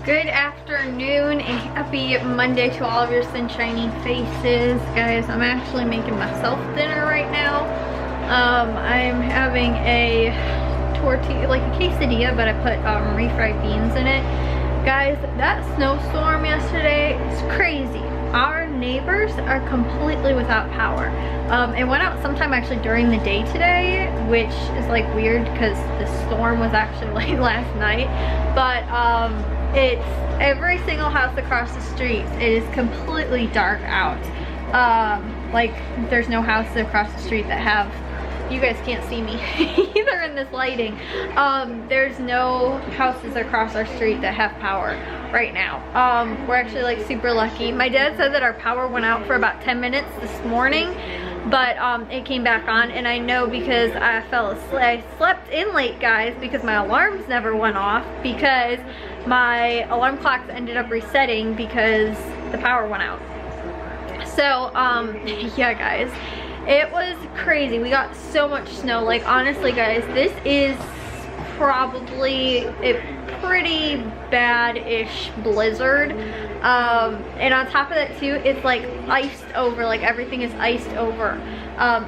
Good afternoon and happy Monday to all of your sunshiny faces. Guys, I'm actually making myself dinner right now. I'm having a tortilla, like a quesadilla, but I put refried beans in it. Guys, that snowstorm yesterday is crazy. Our neighbors are completely without power. It went out sometime actually during the day today, which is like weird because the storm was actually like last night. But it's every single house across the street. It is completely dark out. Like there's no houses across the street that have, you guys can't see me either in this lighting. There's no houses across our street that have power right now. We're actually like super lucky. My dad said that our power went out for about 10 minutes this morning, but it came back on, and I know because I fell asleep. I slept in late, guys, because my alarms never went off, because my alarm clocks ended up resetting because the power went out. So yeah, guys, it was crazy. We got so much snow. Like honestly, guys, this is probably a pretty bad-ish blizzard. And on top of that too, it's like iced over, like everything is iced over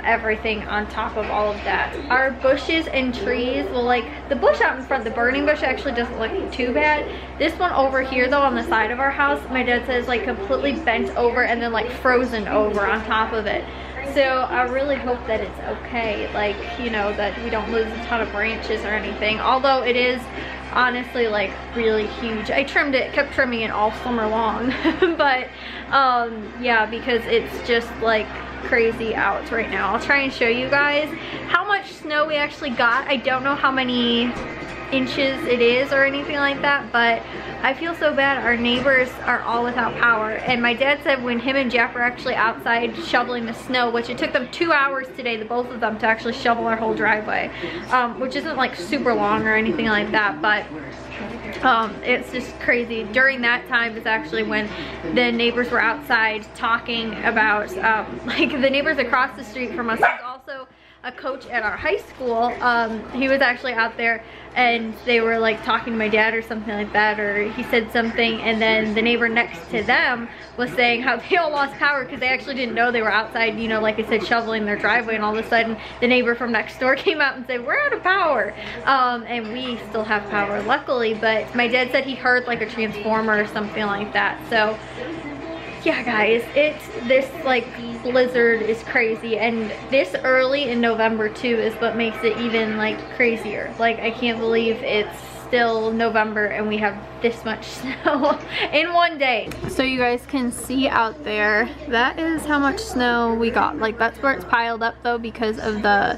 everything on top of all of that. Our bushes and trees, well, like the bush out in front, the burning bush actually doesn't look too bad. This one over here though, on the side of our house, my dad says like completely bent over and then like frozen over on top of it. So I really hope that it's okay, like, you know, that we don't lose a ton of branches or anything, although it is honestly like really huge. I trimmed it, kept trimming it all summer long. But yeah, because it's just like crazy out right now. I'll try and show you guys how much snow we actually got. I don't know how many inches it is or anything like that, but I feel so bad. Our neighbors are all without power, and my dad said when him and Jeff were actually outside shoveling the snow, which it took them 2 hours today, the both of them, to actually shovel our whole driveway, which isn't like super long or anything like that, but it's just crazy. During that time is actually when the neighbors were outside talking about like the neighbors across the street from us was also a coach at our high school. He was actually out there, and they were like talking to my dad or something like that, or he said something, and then the neighbor next to them was saying how they all lost power because they actually didn't know they were outside, you know, like I said, shoveling their driveway, and all of a sudden the neighbor from next door came out and said, we're out of power. And we still have power, luckily, but my dad said he heard like a transformer or something like that. So yeah, guys, this like blizzard is crazy, and this early in November too is what makes it even like crazier. Like I can't believe it's still November and we have this much snow in one day. So you guys can see out there, that is how much snow we got. Like that's where it's piled up though, because of the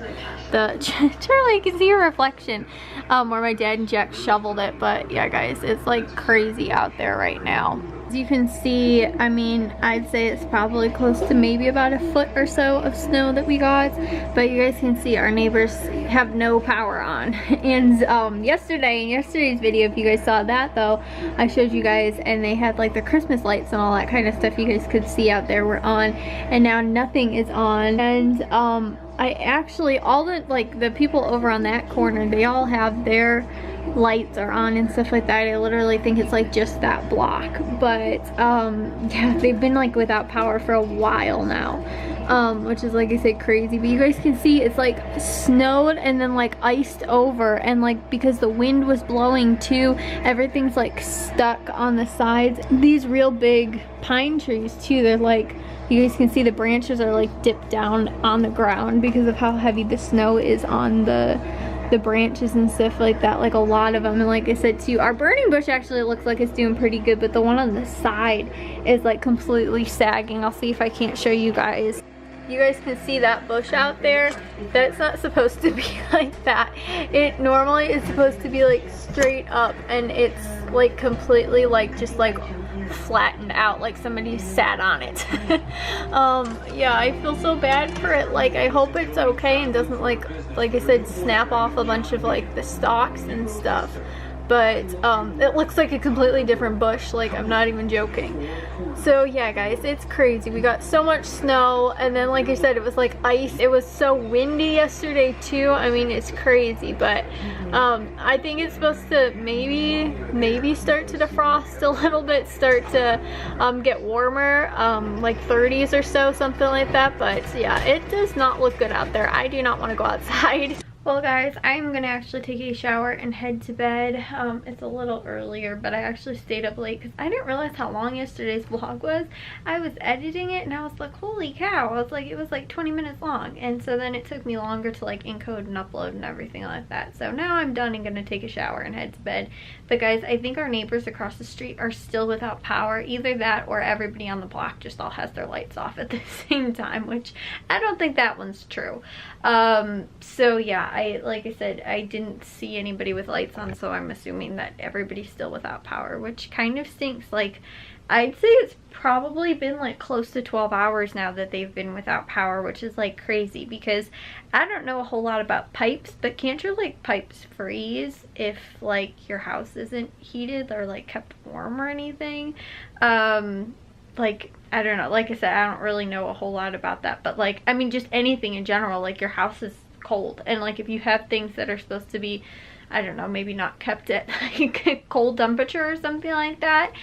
Charlie, you can see your reflection, where my dad and Jack shoveled it. But yeah, guys, it's like crazy out there right now. As you can see, I mean, I'd say it's probably close to maybe about a foot or so of snow that we got, but you guys can see our neighbors have no power on. And yesterday, in yesterday's video, if you guys saw that though, I showed you guys, and they had like the Christmas lights and all that kind of stuff you guys could see out there were on, and now nothing is on. And I actually, all the like the people over on that corner, they all have their lights are on and stuff like that. I literally think it's like just that block, but yeah, they've been like without power for a while now, which is, like I said, crazy. But you guys can see it's like snowed and then like iced over, and like because the wind was blowing too, everything's like stuck on the sides. These real big pine trees too, they're like, you guys can see the branches are like dipped down on the ground because of how heavy the snow is on the branches and stuff like that, like a lot of them. And like I said too, our burning bush actually looks like it's doing pretty good, but the one on the side is like completely sagging. I'll see if I can't show you guys. You guys can see that bush out there. That's not supposed to be like that. It normally is supposed to be like straight up, and it's like completely like just like flattened out, like somebody sat on it. Yeah, I feel so bad for it. Like I hope it's okay and doesn't like I said, snap off a bunch of like the stalks and stuff. but it looks like a completely different bush, like I'm not even joking. So yeah guys, it's crazy. We got so much snow, and then like I said, it was like ice. It was so windy yesterday too. I mean, it's crazy, but I think it's supposed to maybe start to defrost a little bit, start to get warmer, like 30s or so, something like that. But yeah, it does not look good out there. I do not want to go outside. Well guys, I'm gonna actually take a shower and head to bed. It's a little earlier, but I actually stayed up late because I didn't realize how long yesterday's vlog was. I was editing it and I was like, holy cow, I was like, it was like 20 minutes long, and so then it took me longer to like encode and upload and everything like that. So now I'm done and gonna take a shower and head to bed. But guys, I think our neighbors across the street are still without power. Either that or everybody on the block just all has their lights off at the same time, which I don't think that one's true. So yeah, like I said, I didn't see anybody with lights on, so I'm assuming that everybody's still without power, which kind of stinks. Like, I'd say it's probably been like close to 12 hours now that they've been without power, which is like crazy because I don't know a whole lot about pipes, but can't your like pipes freeze if like your house isn't heated or like kept warm or anything? Like, I don't know, like I said, I don't really know a whole lot about that, but like, I mean, just anything in general, like your house is cold, and like if you have things that are supposed to be, I don't know, maybe not kept at like a cold temperature or something like that,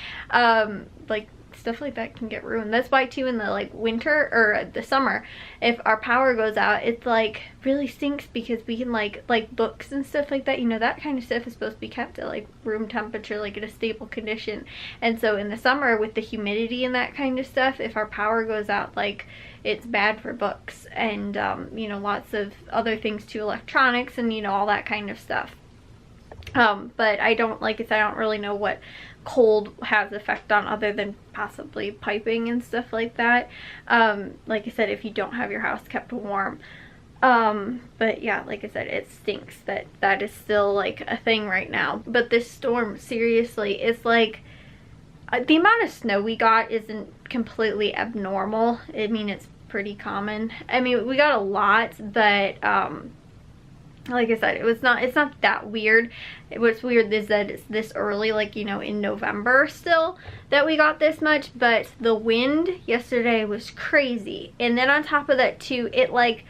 like stuff like that can get ruined. That's why too in the like winter or the summer, if our power goes out, it's like really stinks because we can like books and stuff like that, you know, that kind of stuff is supposed to be kept at like room temperature, like in a stable condition. And so in the summer with the humidity and that kind of stuff, if our power goes out, like it's bad for books and you know, lots of other things too, electronics and you know, all that kind of stuff. But I don't, like I said, I don't really know what cold has effect on other than possibly piping and stuff like that. Like I said, if you don't have your house kept warm. But yeah, like I said, it stinks that that is still like a thing right now. But this storm, seriously, is like, the amount of snow we got isn't completely abnormal. I mean, it's pretty common. I mean, we got a lot, but like I said, it's not that weird. What's weird is that it's this early, like, you know, in November still, that we got this much. But the wind yesterday was crazy, and then on top of that too, it like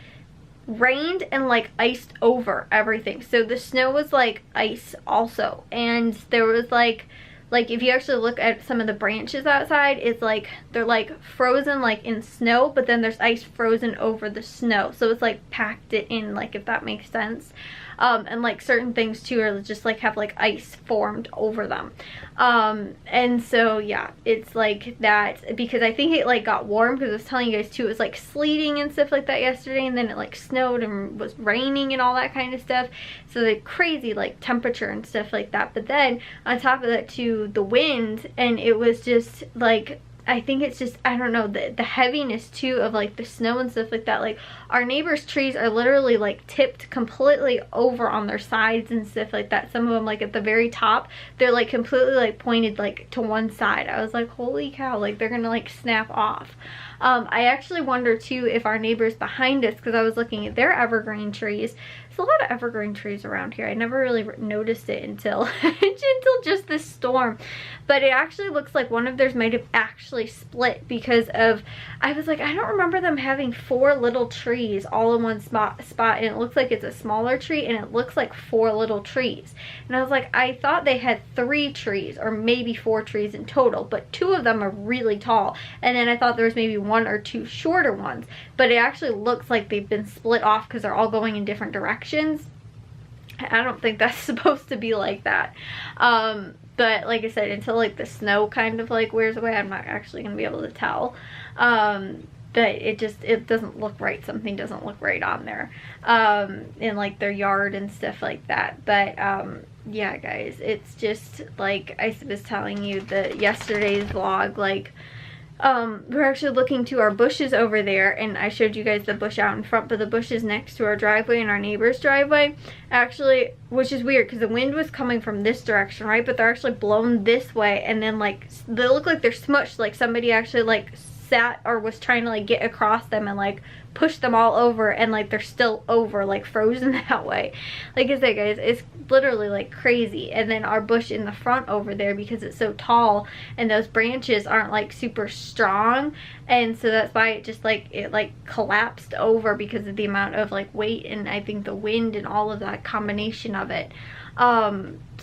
rained and like iced over everything. So the snow was like ice also, and there was like if you actually look at some of the branches outside, it's like they're like frozen like in snow, but then there's ice frozen over the snow, so it's like packed it in, like, if that makes sense. And like certain things too are just like have like ice formed over them. And so yeah, it's like that, because I think it like got warm, because I was telling you guys too, it was like sleeting and stuff like that yesterday, and then it like snowed and was raining and all that kind of stuff. So the crazy like temperature and stuff like that. But then on top of that too, the wind, and it was just like, I think it's just, I don't know, the heaviness too of like the snow and stuff like that. Like our neighbors' trees are literally like tipped completely over on their sides and stuff like that. Some of them like at the very top, they're like completely like pointed like to one side. I was like, holy cow, like they're gonna like snap off. I actually wonder too if our neighbors behind us, because I was looking at their evergreen trees. There's a lot of evergreen trees around here. I never really noticed it until until just this storm. But it actually looks like one of theirs might have actually split, because of, I was like, I don't remember them having 4 little trees all in one spot, and it looks like it's a smaller tree, and it looks like 4 little trees. And I was like, I thought they had 3 trees or maybe 4 trees in total, but 2 of them are really tall, and then I thought there was maybe 1 or 2 shorter ones. But it actually looks like they've been split off because they're all going in different directions. I don't think that's supposed to be like that. But like I said, until like the snow kind of like wears away, I'm not actually gonna be able to tell. But it doesn't look right. Something doesn't look right on there, in like their yard and stuff like that. But yeah guys, it's just like I was telling you, the yesterday's vlog, like we're actually looking to our bushes over there, and I showed you guys the bush out in front, but the bushes next to our driveway and our neighbor's driveway, actually, which is weird because the wind was coming from this direction, right? But they're actually blown this way, and then like they look like they're smushed, like somebody actually like sat or was trying to like get across them and like push them all over, and like they're still over, like frozen that way. Like I said, guys, it's literally like crazy. And then our bush in the front over there, because it's so tall and those branches aren't like super strong, and so that's why it just like collapsed over because of the amount of like weight and I think the wind and all of that combination of it.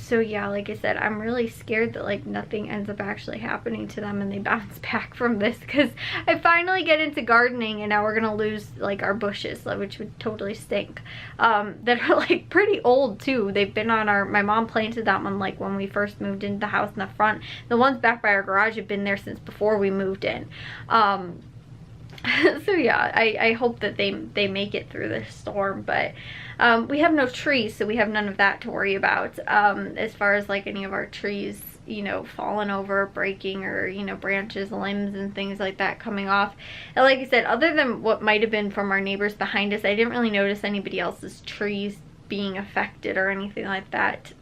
So yeah, like I said, I'm really scared that like nothing ends up actually happening to them and they bounce back from this, because I finally get into gardening and now we're gonna lose like our bushes, which would totally stink, that are like pretty old too. They've been on my mom planted that one like when we first moved into the house in the front. The ones back by our garage have been there since before we moved in. So yeah, I hope that they make it through this storm, but we have no trees, so we have none of that to worry about, as far as like any of our trees, you know, falling over, breaking, or, you know, branches, limbs, and things like that coming off. And like I said, other than what might have been from our neighbors behind us, I didn't really notice anybody else's trees being affected or anything like that.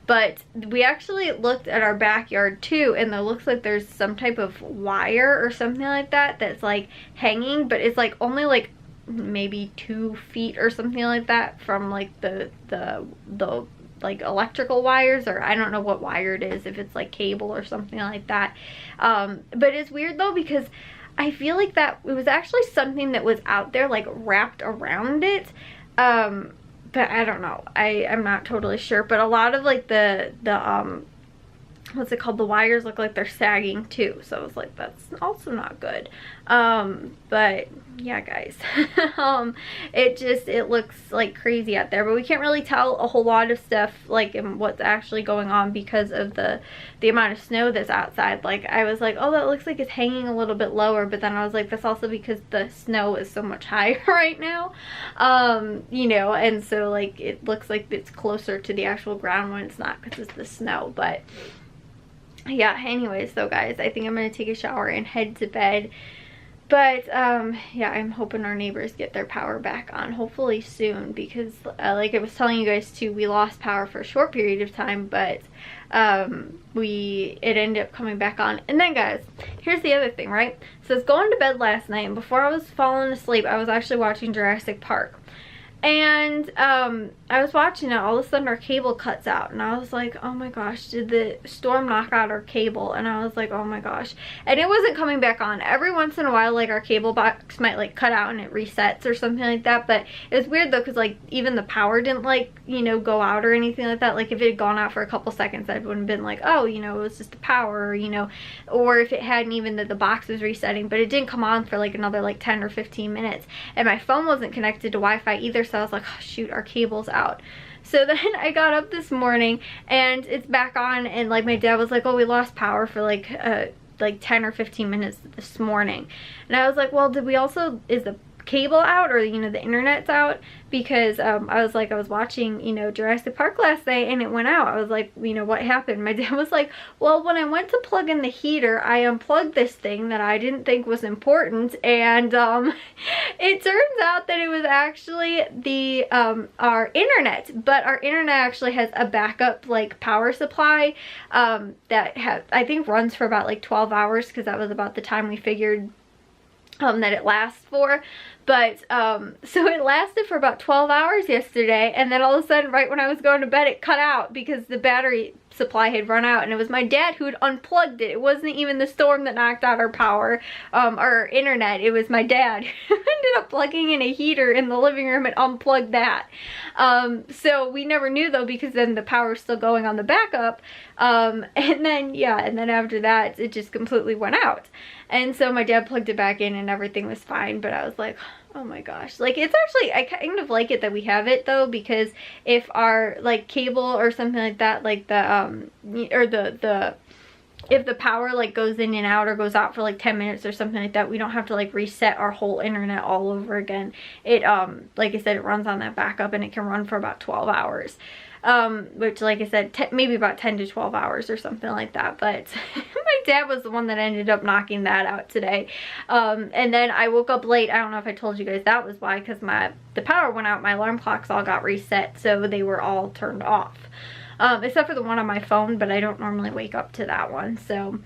But we actually looked at our backyard too, and there looks like there's some type of wire or something like that that's like hanging, but it's like only like maybe 2 feet or something like that from like the like electrical wires, or I don't know what wire it is, if it's like cable or something like that. But it's weird though, because I feel like that it was actually something that was out there like wrapped around it. But I don't know, I'm not totally sure, but a lot of like the what's it called, the wires look like they're sagging too, so I was like, that's also not good. But yeah, guys, it looks like crazy out there, but we can't really tell a whole lot of stuff like in what's actually going on because of the amount of snow that's outside. Like I was like, oh, that looks like it's hanging a little bit lower, but then I was like, that's also because the snow is so much higher right now, you know, and so like it looks like it's closer to the actual ground when it's not, because it's the snow. But yeah, anyways, so guys, I think I'm gonna take a shower and head to bed. But yeah, I'm hoping our neighbors get their power back on hopefully soon, because like I was telling you guys too, we lost power for a short period of time, but it ended up coming back on. And then guys, here's the other thing, right? So I was going to bed last night, and before I was falling asleep, I was actually watching Jurassic Park. And I was watching it, all of a sudden our cable cuts out, and I was like, oh my gosh, did the storm knock out our cable? And I was like, oh my gosh. And it wasn't coming back on. Every once in a while, like our cable box might like cut out and it resets or something like that, but it was weird though, because like even the power didn't like, you know, go out or anything like that. Like if it had gone out for a couple seconds, I wouldn't have been like, oh, you know, it was just the power, or, you know, or if it hadn't even that the box was resetting, but it didn't come on for like another like 10 or 15 minutes. And my phone wasn't connected to Wi-Fi either, so I was like, oh shoot, our cable's out. So then I got up this morning and it's back on, and like my dad was like, oh, we lost power for like 10 or 15 minutes this morning. And I was like, well, did we also, is the cable out, or, you know, the internet's out? Because I was watching, you know, Jurassic Park last night and it went out. I was like, you know, what happened? My dad was like, well, when I went to plug in the heater, I unplugged this thing that I didn't think was important, and it turns out that it was actually the our internet. But our internet actually has a backup like power supply that I think runs for about like 12 hours, because that was about the time we figured that it lasts for. But so it lasted for about 12 hours yesterday, and then all of a sudden right when I was going to bed it cut out because the battery supply had run out, and it was my dad who had unplugged it. It wasn't even the storm that knocked out our power, our internet. It was my dad who ended up plugging in a heater in the living room and unplugged that. So we never knew though, because then the power was still going on the backup, and then yeah, and then after that it just completely went out. And so my dad plugged it back in and everything was fine, but I was like, oh my gosh. Like, it's actually, I kind of like it that we have it though, because if our like cable or something like that, like the if the power like goes in and out or goes out for like 10 minutes or something like that, we don't have to like reset our whole internet all over again. It like I said, it runs on that backup, and it can run for about 12 hours. Which, like I said, maybe about 10 to 12 hours or something like that. But my dad was the one that ended up knocking that out today. And then I woke up late. I don't know if I told you guys that was why, because the power went out. My alarm clocks all got reset, so they were all turned off. Except for the one on my phone, but I don't normally wake up to that one. So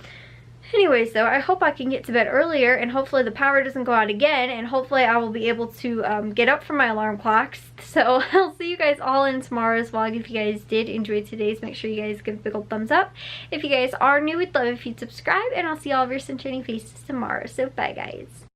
Anyways though, I hope I can get to bed earlier and hopefully the power doesn't go out again, and hopefully I will be able to get up from my alarm clocks. So I'll see you guys all in tomorrow's vlog. If you guys did enjoy today's, make sure you guys give a big old thumbs up. If you guys are new, we'd love if you'd subscribe, and I'll see all of your sunshiny faces tomorrow. So bye guys.